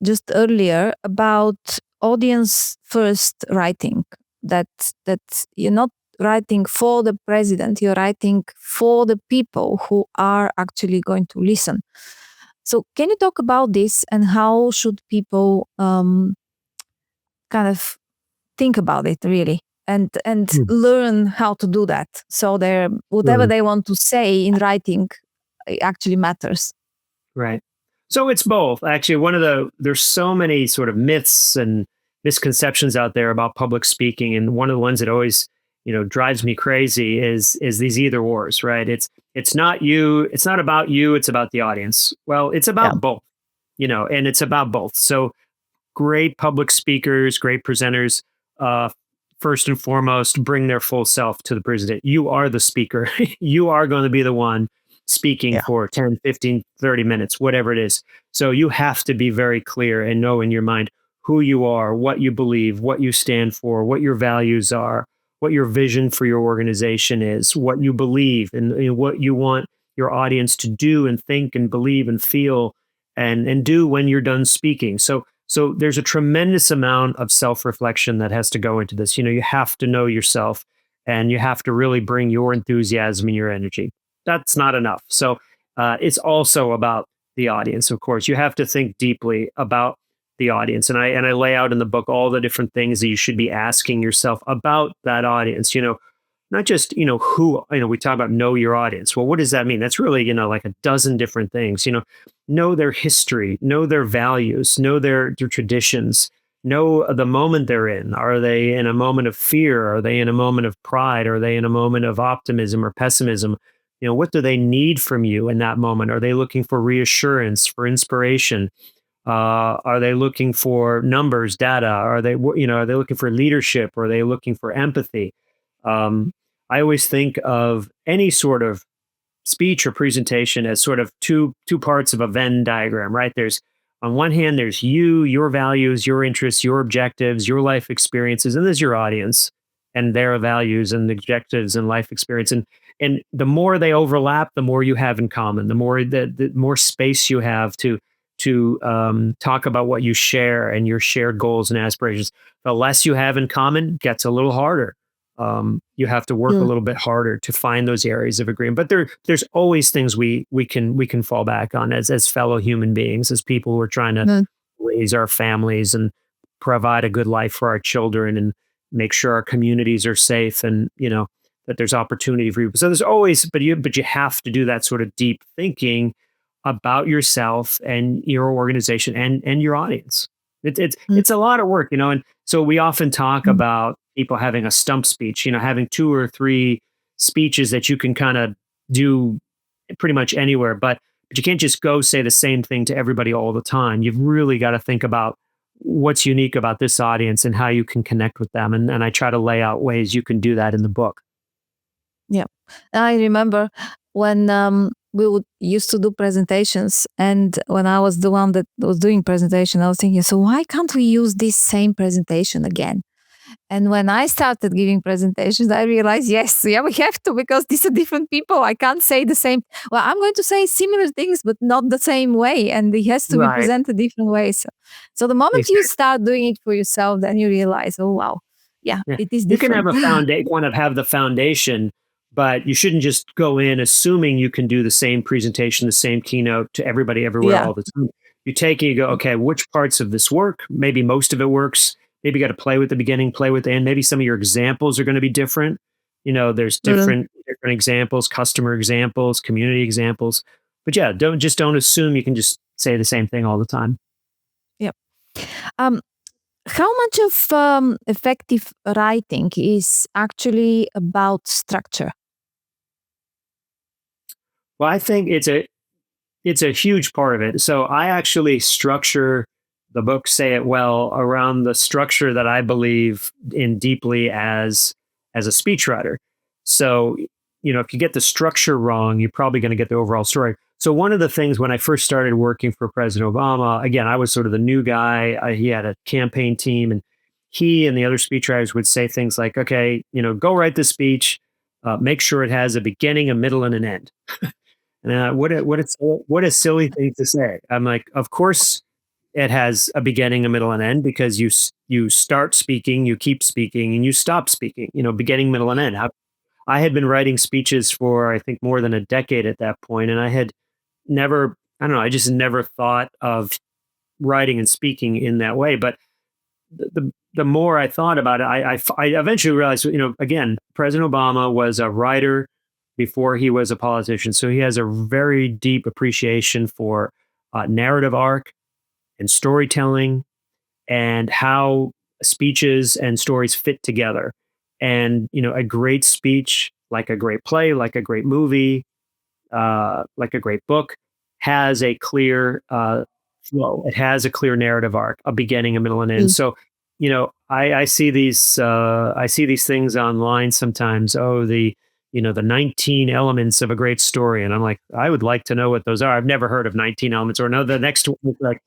Speaker 2: just earlier about audience first writing. That that you're not writing for the president. You're writing for the people who are actually going to listen. So can you talk about this and how should people kind of think about it really? And
Speaker 1: Hmm.
Speaker 2: learn how to do that so their whatever
Speaker 1: Sure.
Speaker 2: they want to say in writing actually matters.
Speaker 1: Right. So it's both. Actually, there's so many sort of myths and misconceptions out there about public speaking, and one of the ones that always drives me crazy is these either wars. Right. It's not you. It's not about you. It's about the audience. Well, it's
Speaker 2: Yeah.
Speaker 1: about both. And it's about both. So great public speakers, great presenters, uh, first and foremost, bring their full self to the president. You are the speaker. You are going to be the one speaking
Speaker 2: Yeah.
Speaker 1: for 10, 15, 30 minutes, whatever it is. So you have to be very clear and know in your mind who you are, what you believe, what you stand for, what your values are, what your vision for your organization is, what you believe, and what you want your audience to do and think and believe and feel and do when you're done speaking. So there's a tremendous amount of self-reflection that has to go into this. You have to know yourself, and you have to really bring your enthusiasm and your energy. That's not enough. So it's also about the audience, of course. You have to think deeply about the audience. And I lay out in the book all the different things that you should be asking yourself about that audience. Not just who we talk about, know your audience. Well, what does that mean? That's really like a dozen different things. Know their history, know their values, know their traditions, know the moment they're in. Are they in a moment of fear? Are they in a moment of pride? Are they in a moment of optimism or pessimism? What do they need from you in that moment? Are they looking for reassurance, for inspiration? Are they looking for numbers, data? Are they looking for leadership? Are they looking for empathy? Um, I always think of any sort of speech or presentation as sort of two parts of a Venn diagram, right? There's on one hand, there's you, your values, your interests, your objectives, your life experiences, and there's your audience and their values and objectives and life experience. And the more they overlap, the more you have in common. The more space you have to talk about what you share and your shared goals and aspirations. The less you have in common gets a little harder. You have to work a
Speaker 2: Yeah.
Speaker 1: little bit harder to find those areas of agreement. But there's always things we can fall back on as fellow human beings, as people who are trying to
Speaker 2: No.
Speaker 1: raise our families and provide a good life for our children and make sure our communities are safe and that there's opportunity for you. So there's always, but you have to do that sort of deep thinking about yourself and your organization and your audience.
Speaker 2: Mm,
Speaker 1: It's a lot of work, and so we often talk
Speaker 2: mm,
Speaker 1: about people having a stump speech, having two or three speeches that you can kind of do pretty much anywhere, but you can't just go say the same thing to everybody all the time. You've really got to think about what's unique about this audience and how you can connect with them. And I try to lay out ways you can do that in the book.
Speaker 2: yeah. I remember when we would used to do presentations, and when I was the one that was doing presentation, I was thinking, so why can't we use this same presentation again? And when I started giving presentations, I realized, yes, yeah, we have to, because these are different people. I can't say the same. Well, I'm going to say similar things, but not the same way. And it has to be
Speaker 1: Right.
Speaker 2: presented different ways. So the moment you start doing it for yourself, then you realize, oh, wow, yeah,
Speaker 1: Yeah.
Speaker 2: it is
Speaker 1: You can
Speaker 2: different.
Speaker 1: have a want to have the foundation, but you shouldn't just go in assuming you can do the same presentation, the same keynote to everybody everywhere
Speaker 2: Yeah.
Speaker 1: all the time. You take it, you go, okay, which parts of this work? Maybe most of it works. Maybe you got to play with the beginning, play with the end. Maybe some of your examples are going to be different. There's
Speaker 2: Mm,
Speaker 1: different examples, customer examples, community examples. But yeah, don't assume you can just say the same thing all the time.
Speaker 2: yeah. Um, how much of effective writing is actually about structure?
Speaker 1: Well, I think it's a huge part of it. So I actually structure the book Say It Well around the structure that I believe in deeply as a speechwriter. So, if you get the structure wrong, you're probably going to get the overall story. So one of the things when I first started working for President Obama, again, I was sort of the new guy. He had a campaign team, and he and the other speechwriters would say things like, "Okay, go write this speech. Make sure it has a beginning, a middle, and an end." And what a silly thing to say. I'm like, of course it has a beginning, a middle, and end because you start speaking, you keep speaking, and you stop speaking. Beginning, middle, and end. I had been writing speeches for I think more than a decade at that point, and I had never, I don't know, I just never thought of writing and speaking in that way. But the more I thought about it, I eventually realized, again, President Obama was a writer before he was a politician, so he has a very deep appreciation for narrative arc and storytelling and how speeches and stories fit together. And a great speech, like a great play, like a great movie, like a great book, has a clear flow. It has a clear narrative arc, a beginning, a middle, and end.
Speaker 2: Mm,
Speaker 1: So, I see these things online sometimes. Oh, the 19 elements of a great story, and I'm like, I would like to know what those are. I've never heard of 19 elements, or no, the next one is like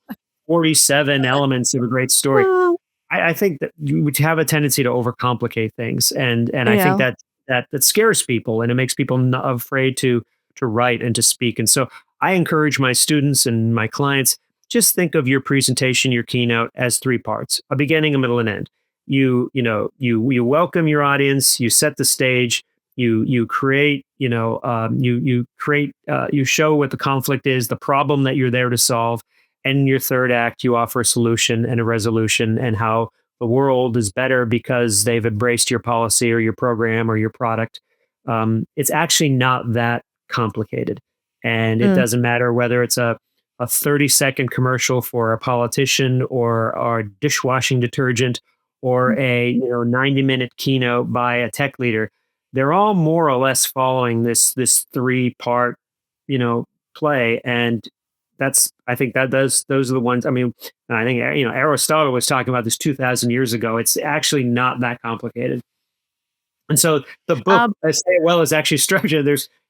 Speaker 1: 47 elements of a great story.
Speaker 2: uh,
Speaker 1: I think that you would have a tendency to overcomplicate things, and I think
Speaker 2: yeah.
Speaker 1: that scares people, and it makes people not afraid to write and to speak. And so I encourage my students and my clients, just think of your presentation, your keynote as three parts: a beginning, a middle, and end. You welcome your audience, you set the stage, you create, you create, you show what the conflict is, the problem that you're there to solve, and in your third act, you offer a solution and a resolution and how the world is better because they've embraced your policy or your program or your product. It's actually not that complicated. And it
Speaker 2: Mm,
Speaker 1: doesn't matter whether it's a 30-second commercial for a politician or dishwashing detergent or
Speaker 2: mm,
Speaker 1: a 90-minute keynote by a tech leader. They're all more or less following this three-part, play. And I think those are the ones. I mean, I think Aristotle was talking about this 2,000 years ago. It's actually not that complicated. And so the book,
Speaker 2: Um,
Speaker 1: I say it well, is actually structured.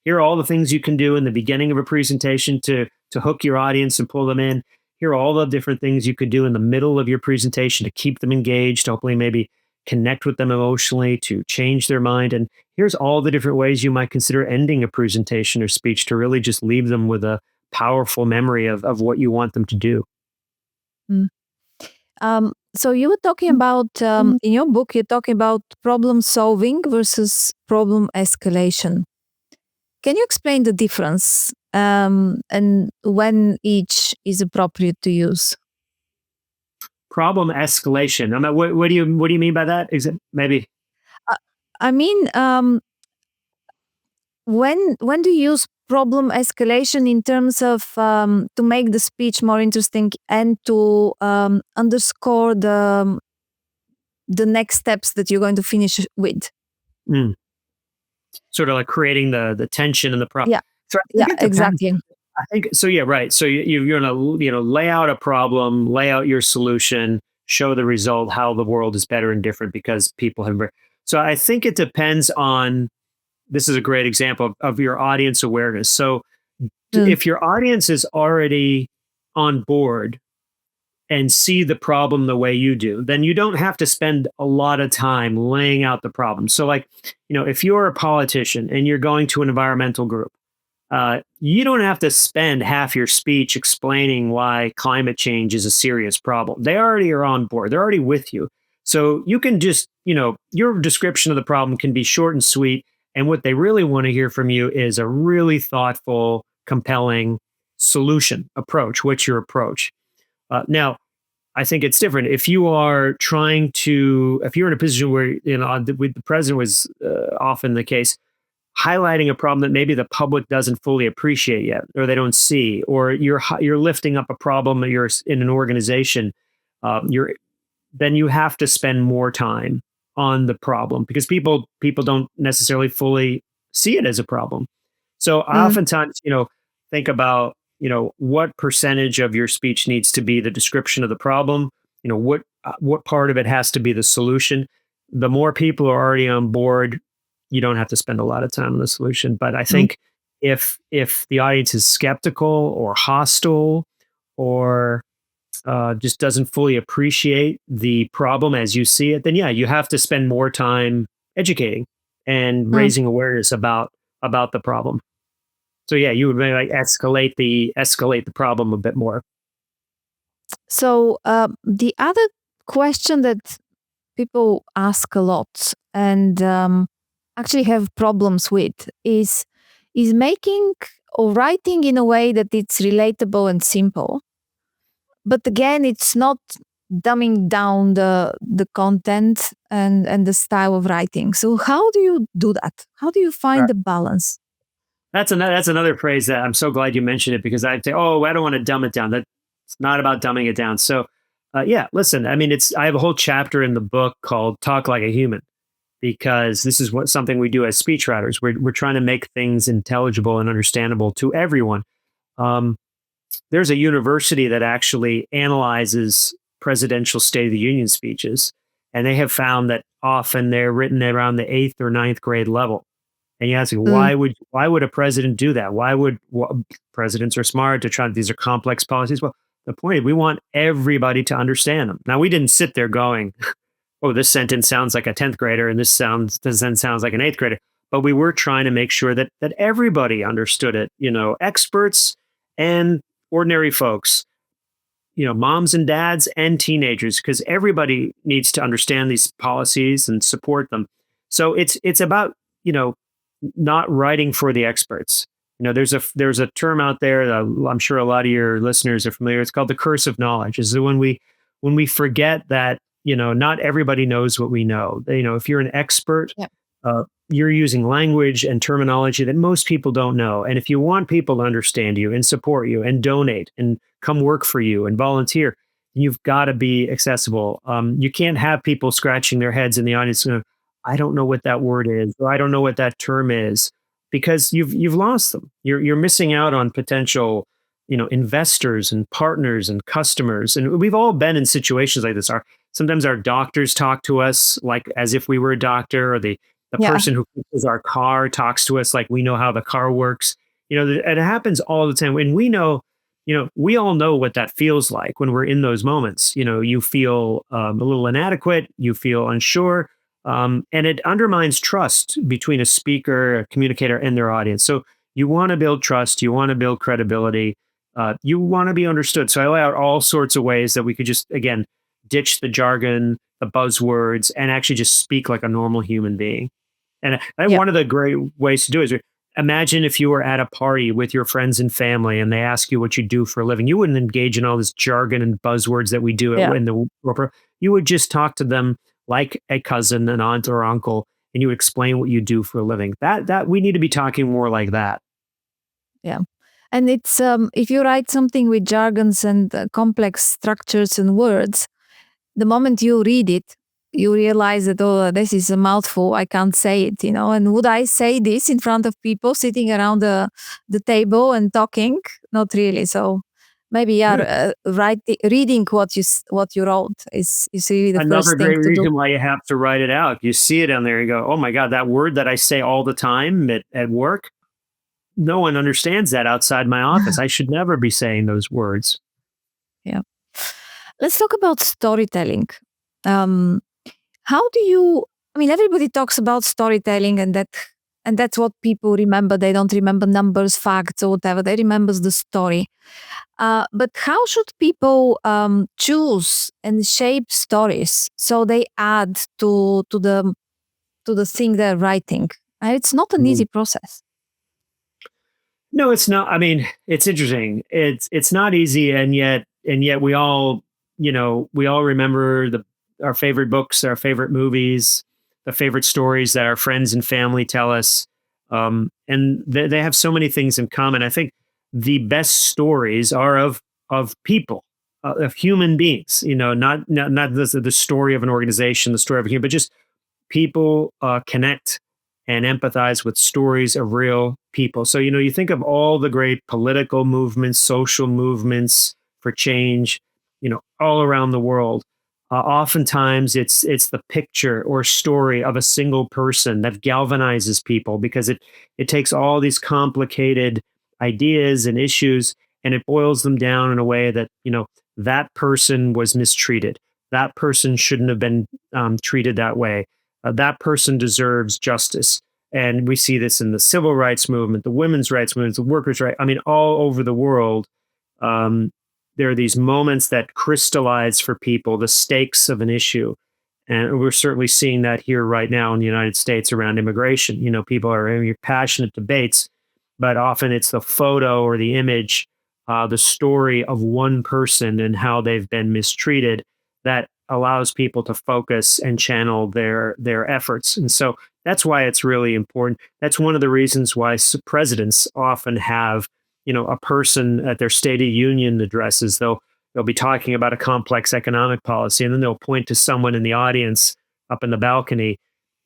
Speaker 1: Here are all the things you can do in the beginning of a presentation to hook your audience and pull them in. Here are all the different things you could do in the middle of your presentation to keep them engaged, hopefully maybe connect with them emotionally, to change their mind. And here's all the different ways you might consider ending a presentation or speech to really just leave them with a powerful memory of what you want them to do.
Speaker 2: mm. So you were talking about in your book, you're talking about problem solving versus problem escalation. Can you explain the difference and when each is appropriate to use?
Speaker 1: Problem escalation. I mean, what do you mean by that? Is it maybe
Speaker 2: Uh, I mean, when do you use problem escalation in terms of to make the speech more interesting and to underscore the next steps that you're going to finish with?
Speaker 1: mm, sort of like creating the tension and the problem?
Speaker 2: Yeah,
Speaker 1: So I
Speaker 2: yeah,
Speaker 1: think it depends.
Speaker 2: exactly.
Speaker 1: I think so. Yeah, right. So you're gonna lay out a problem, lay out your solution, show the result, how the world is better and different because people have. So I think it depends on. This is a great example of your audience awareness. So
Speaker 2: Mm,
Speaker 1: if your audience is already on board and see the problem the way you do, then you don't have to spend a lot of time laying out the problem. So, like, if you're a politician and you're going to an environmental group, you don't have to spend half your speech explaining why climate change is a serious problem. They already are on board, they're already with you. So you can just, your description of the problem can be short and sweet. And what they really want to hear from you is a really thoughtful, compelling solution approach. What's your approach? Now, I think it's different. If you are trying to, if you're in a position where, with the president was often the case, highlighting a problem that maybe the public doesn't fully appreciate yet, or they don't see, or you're lifting up a problem that you're in an organization, you're then you have to spend more time on the problem because people don't necessarily fully see it as a problem. So I
Speaker 2: mm,
Speaker 1: oftentimes, think about, what percentage of your speech needs to be the description of the problem. What part of it has to be the solution. The more people are already on board, you don't have to spend a lot of time on the solution. But I
Speaker 2: mm,
Speaker 1: think if the audience is skeptical or hostile or just doesn't fully appreciate the problem as you see it, then yeah, you have to spend more time educating and
Speaker 2: mm.
Speaker 1: raising awareness about the problem. So yeah, you would maybe like escalate the problem a bit more.
Speaker 2: So the other question that people ask a lot and actually have problems with is making or writing in a way that it's relatable and simple. But again, it's not dumbing down the content and the style of writing. So how do you do that? How do you find
Speaker 1: Right.
Speaker 2: the balance?
Speaker 1: That's another phrase that I'm so glad you mentioned it because I'd say, oh, I don't want to dumb it down. That's not about dumbing it down. So yeah, listen, I mean, I have a whole chapter in the book called "Talk Like a Human" because this is something we do as speechwriters. We're trying to make things intelligible and understandable to everyone. Um, there's a university that actually analyzes presidential State of the Union speeches, and they have found that often they're written around the eighth or ninth grade level. And you ask,
Speaker 2: Mm,
Speaker 1: why would a president do that? Presidents are smart to try? These are complex policies. Well, the point is, we want everybody to understand them. Now, we didn't sit there going, "Oh, this sentence sounds like a 10th grader, and this then sounds like an eighth grader." But we were trying to make sure that everybody understood it. Experts and ordinary folks, moms and dads and teenagers, because everybody needs to understand these policies and support them. So it's about not writing for the experts. There's a term out there that I'm sure a lot of your listeners are familiar. It's called the curse of knowledge. Is when we forget that not everybody knows what we know. If you're an expert,
Speaker 2: yeah.
Speaker 1: you're using language and terminology that most people don't know. And if you want people to understand you and support you and donate and come work for you and volunteer, you've got to be accessible. You can't have people scratching their heads in the audience. I don't know what that word is, or I don't know what that term is, because you've lost them. You're missing out on potential, investors and partners and customers. And we've all been in situations like this. Sometimes our doctors talk to us like as if we were a doctor, or The
Speaker 2: Yeah.
Speaker 1: person who fixes our car talks to us like we know how the car works. And it happens all the time. And we all know what that feels like when we're in those moments. You feel a little inadequate, you feel unsure, and it undermines trust between a speaker, a communicator, and their audience. So you want to build trust, you want to build credibility, you want to be understood. So I lay out all sorts of ways that we could just, again, ditch the jargon, the buzzwords, and actually just speak like a normal human being. And
Speaker 2: Yeah.
Speaker 1: one of the great ways to do it is imagine if you were at a party with your friends and family and they ask you what you do for a living. You wouldn't engage in all this jargon and buzzwords that we do
Speaker 2: Yeah.
Speaker 1: in the corporate. You would just talk to them like a cousin, an aunt, or uncle, and you would explain what you do for a living. That we need to be talking more like that.
Speaker 2: Yeah. And it's if you write something with jargons and complex structures and words, the moment you read it, you realize that, oh, this is a mouthful. I can't say it, And would I say this in front of people sitting around the table and talking? Not really. So maybe,
Speaker 1: Yeah.
Speaker 2: reading what you wrote is really the
Speaker 1: Another
Speaker 2: first thing
Speaker 1: great
Speaker 2: to do.
Speaker 1: reason why you have to write it out. You see it on there, you go, oh my God, that word that I say all the time at work, no one understands that outside my office. I should never be saying those words.
Speaker 2: Yeah. Let's talk about storytelling. Um, how do you? I mean, everybody talks about storytelling, and that's what people remember. They don't remember numbers, facts, or whatever. They remember the story. But how should people choose and shape stories so they add to the thing they're writing? It's not an easy process.
Speaker 1: No, it's not. I mean, it's interesting. It's not easy, and yet we all remember our favorite books, our favorite movies, the favorite stories that our friends and family tell us, and they have so many things in common. I think the best stories are of people, of human beings. Not the story of an organization, the story of a human, but just people connect and empathize with stories of real people. So, you think of all the great political movements, social movements for change, all around the world. Oftentimes, it's the picture or story of a single person that galvanizes people because it takes all these complicated ideas and issues and it boils them down in a way that that person was mistreated. That person shouldn't have been treated that way. That person deserves justice. And we see this in the civil rights movement, the women's rights movement, the workers' rights. I mean, all over the world, um, there are these moments that crystallize for people the stakes of an issue. And we're certainly seeing that here right now in the United States around immigration. People are having passionate debates, but often it's the photo or the image, the story of one person and how they've been mistreated that allows people to focus and channel their efforts. And so that's why it's really important. That's one of the reasons why presidents often have, a person at their State of the Union addresses. They'll be talking about a complex economic policy, and then they'll point to someone in the audience up in the balcony,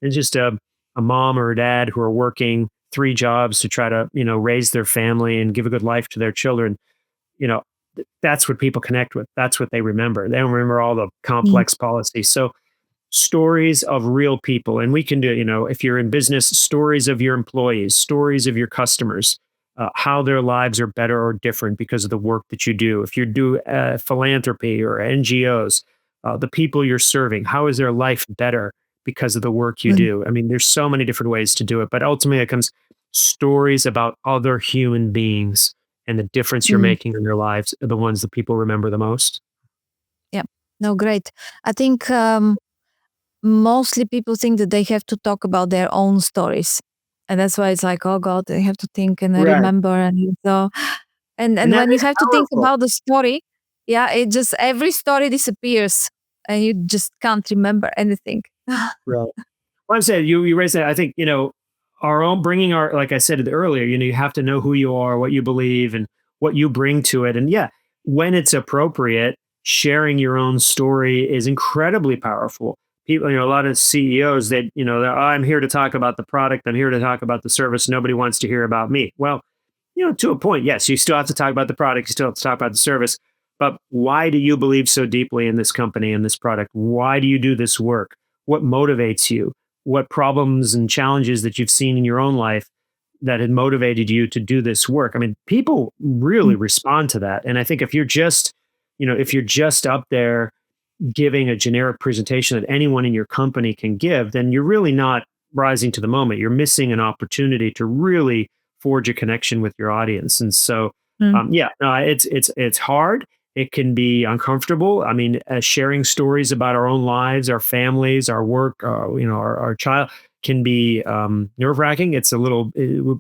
Speaker 1: and just a mom or a dad who are working 3 jobs to try to raise their family and give a good life to their children. you know, that's what people connect with. That's what they remember. They don't remember all the
Speaker 2: Mm.
Speaker 1: complex policies. So stories of real people, and we can do, if you're in business, stories of your employees, stories of your customers, how their lives are better or different because of the work that you do. If you do philanthropy or NGOs, the people you're serving, how is their life better because of the work you
Speaker 2: Mm.
Speaker 1: do? I mean, there's so many different ways to do it, but ultimately it comes stories about other human beings and the difference you're
Speaker 2: Mm.
Speaker 1: making in their lives are the ones that people remember the most.
Speaker 2: Yeah. No, great. I think mostly people think that they have to talk about their own stories. And that's why it's like, oh God, they have to think and
Speaker 1: Right.
Speaker 2: remember. And so,
Speaker 1: And
Speaker 2: and
Speaker 1: that
Speaker 2: when you
Speaker 1: is
Speaker 2: have to think
Speaker 1: powerful.
Speaker 2: about the story, yeah, it just, every story disappears and you just can't remember anything.
Speaker 1: Right. Well, I'm saying you raised that. I think our own bringing our, like I said earlier, you have to know who you are, what you believe, and what you bring to it. And yeah, when it's appropriate, sharing your own story is incredibly powerful. People, a lot of CEOs that I'm here to talk about the product, I'm here to talk about the service. Nobody wants to hear about me. Well, to a point, yes, you still have to talk about the product, you still have to talk about the service. But why do you believe so deeply in this company and this product? Why do you do this work? What motivates you? what problems and challenges that you've seen in your own life that had motivated you to do this work. I mean, people really
Speaker 2: Mm.
Speaker 1: respond to that. And I think if you're just, if you're just up there giving a generic presentation that anyone in your company can give, then you're really not rising to the moment. You're missing an opportunity to really forge a connection with your audience. And so,
Speaker 2: Mm.
Speaker 1: yeah, no, it's hard. It can be uncomfortable. I mean, sharing stories about our own lives, our families, our work, our child can be nerve wracking. It's a little,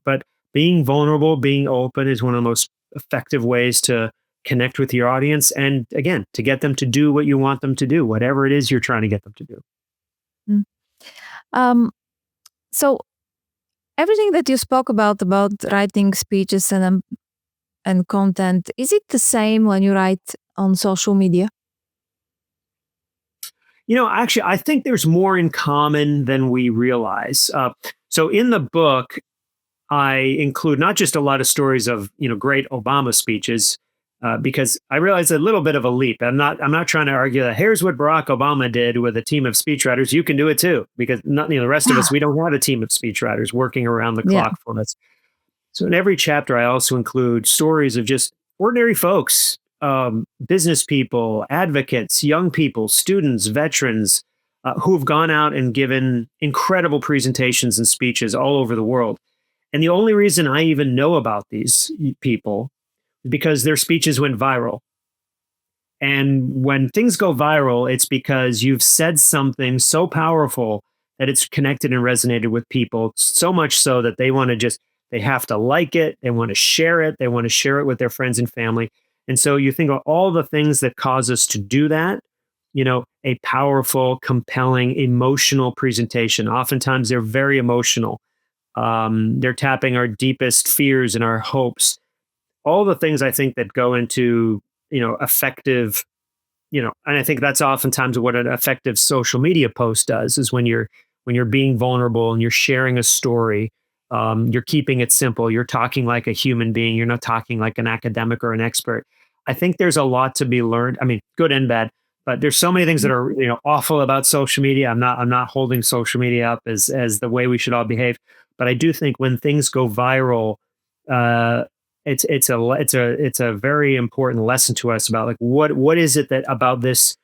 Speaker 1: but being vulnerable, being open is one of the most effective ways to connect with your audience, and again, to get them to do what you want them to do, whatever it is you're trying to get them to do.
Speaker 2: Mm. Um, so everything that you spoke about writing speeches and content, is it the same when you write on social media?
Speaker 1: Actually, I think there's more in common than we realize. So in the book, I include not just a lot of stories of great Obama speeches, because I realize a little bit of a leap. I'm not trying to argue that here's what Barack Obama did with a team of speechwriters. You can do it too, because not, the rest of us, we don't have a team of speechwriters working around the
Speaker 2: Yeah.
Speaker 1: clock for us. So in every chapter, I also include stories of just ordinary folks, business people, advocates, young people, students, veterans, who have gone out and given incredible presentations and speeches all over the world. And the only reason I even know about these people is because their speeches went viral. And when things go viral, it's because you've said something so powerful that it's connected and resonated with people, so much so that they have to like it, they want to share it, they want to share it with their friends and family. And so you think of all the things that cause us to do that, a powerful, compelling, emotional presentation. Oftentimes they're very emotional. They're tapping our deepest fears and our hopes. All the things I think that go into, effective, and I think that's oftentimes what an effective social media post does is when you're being vulnerable and you're sharing a story, you're keeping it simple. You're talking like a human being. You're not talking like an academic or an expert. I think there's a lot to be learned. I mean, good and bad, but there's so many things that are awful about social media. I'm not holding social media up as the way we should all behave, but I do think when things go viral, uh, it's a very important lesson to us about like what is it that about this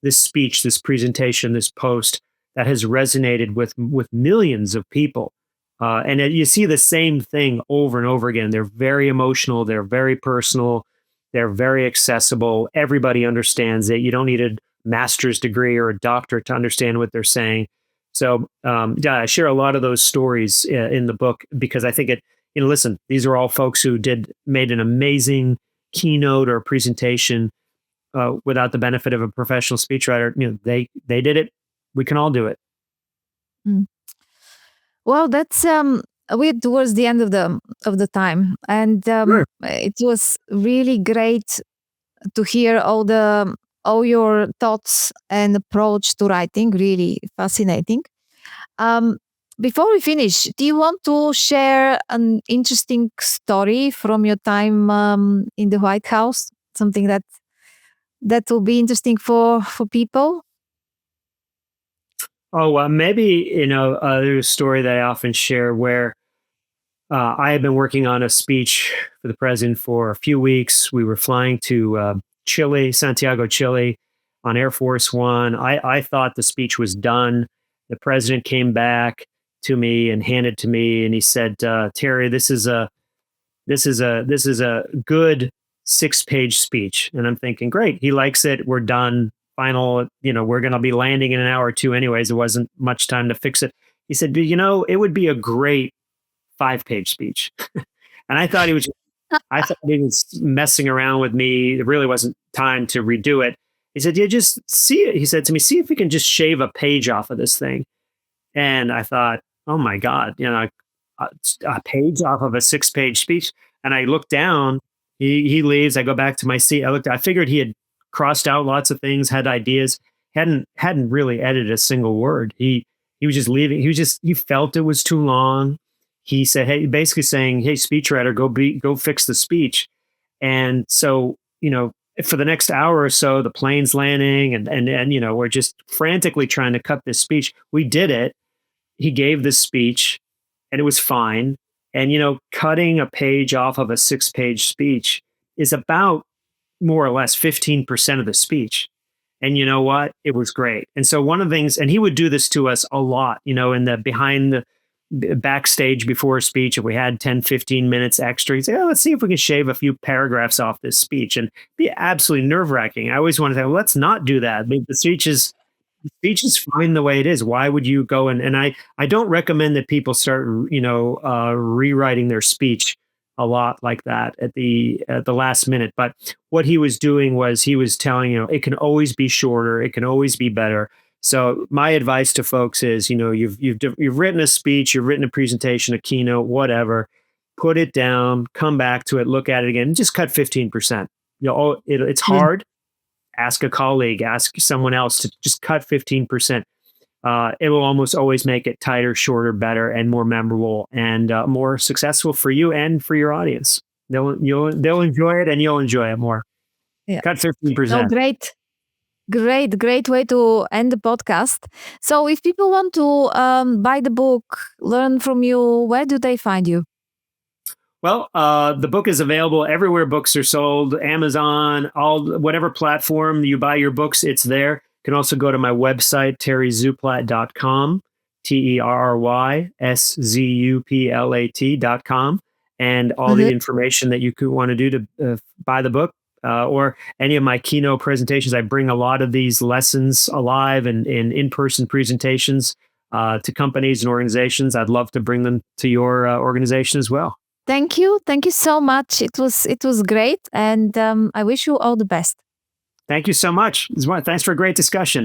Speaker 1: speech, this presentation, this post that has resonated with millions of people. You see the same thing over and over again. They're very emotional. They're very personal. They're very accessible. Everybody understands it. You don't need a master's degree or a doctorate to understand what they're saying. So, yeah, I share a lot of those stories in the book because I think listen, these are all folks who made an amazing keynote or presentation without the benefit of a professional speechwriter. They did it. We can all do it.
Speaker 2: Mm. Well, that's we're towards the end of the time, and
Speaker 1: Sure.
Speaker 2: it was really great to hear all your thoughts and approach to writing. Really fascinating. Um, Before we finish, do you want to share an interesting story from your time in the White House? Something that will be interesting for people.
Speaker 1: Oh, maybe there's a story that I often share where I had been working on a speech for the president for a few weeks. We were flying to Chile, Santiago, Chile, on Air Force One. I thought the speech was done. The president came back to me and handed to me, and he said, "Terry, this is a good 6-page speech." And I'm thinking, great, he likes it. We're done. Final. We're going to be landing in an hour or two, anyways. There wasn't much time to fix it. He said, "But, it would be a great 5-page speech." And I thought he was messing around with me. There really wasn't time to redo it. He said, "Yeah, just see it." He said to me, "See if we can just shave a page off of this thing." And I thought, oh my God, a page off of a 6-page speech. And I looked down, he leaves. I go back to my seat. I figured he had crossed out lots of things, had ideas, hadn't really edited a single word. He was just leaving. He felt it was too long. He said, hey, basically saying, "Hey, speechwriter, go fix the speech." And so, for the next hour or so, the plane's landing and we're just frantically trying to cut this speech. We did it. he gave this speech and it was fine. And, cutting a page off of a 6-page speech is about more or less 15% of the speech. And you know what? It was great. And so one of the things, and he would do this to us a lot, in the behind the backstage before a speech, if we had 10, 15 minutes extra, he'd say, oh, let's see if we can shave a few paragraphs off this speech, and be absolutely nerve wracking. I always want to say, well, let's not do that. I mean, the speech is fine the way it is. Why would you go and I don't recommend that people start, rewriting their speech a lot like that at the last minute. But what he was doing was he was telling, it can always be shorter, it can always be better. So my advice to folks is, you've written a speech, you've written a presentation, a keynote, whatever. Put it down, come back to it, look at it again, just cut 15%. It's hard. Ask a colleague, ask someone else to just cut 15%. It will almost always make it tighter, shorter, better, and more memorable, and more successful for you and for your audience. They'll enjoy it, and you'll enjoy it more.
Speaker 2: Yeah.
Speaker 1: Cut
Speaker 2: No,
Speaker 1: 15%.
Speaker 2: great way to end the podcast. So if people want to buy the book, learn from you, where do they find you?
Speaker 1: Well, the book is available everywhere books are sold, Amazon, whatever platform you buy your books, it's there. You can also go to my website, terryszuplat.com, TerrySzuplat.com, and all the information that you could want to do to buy the book. Or any of my keynote presentations. I bring a lot of these lessons alive and in-person presentations to companies and organizations. I'd love to bring them to your organization as well.
Speaker 2: Thank you so much. It was great, and I wish you all the best.
Speaker 1: Thank you so much. Thanks for a great discussion.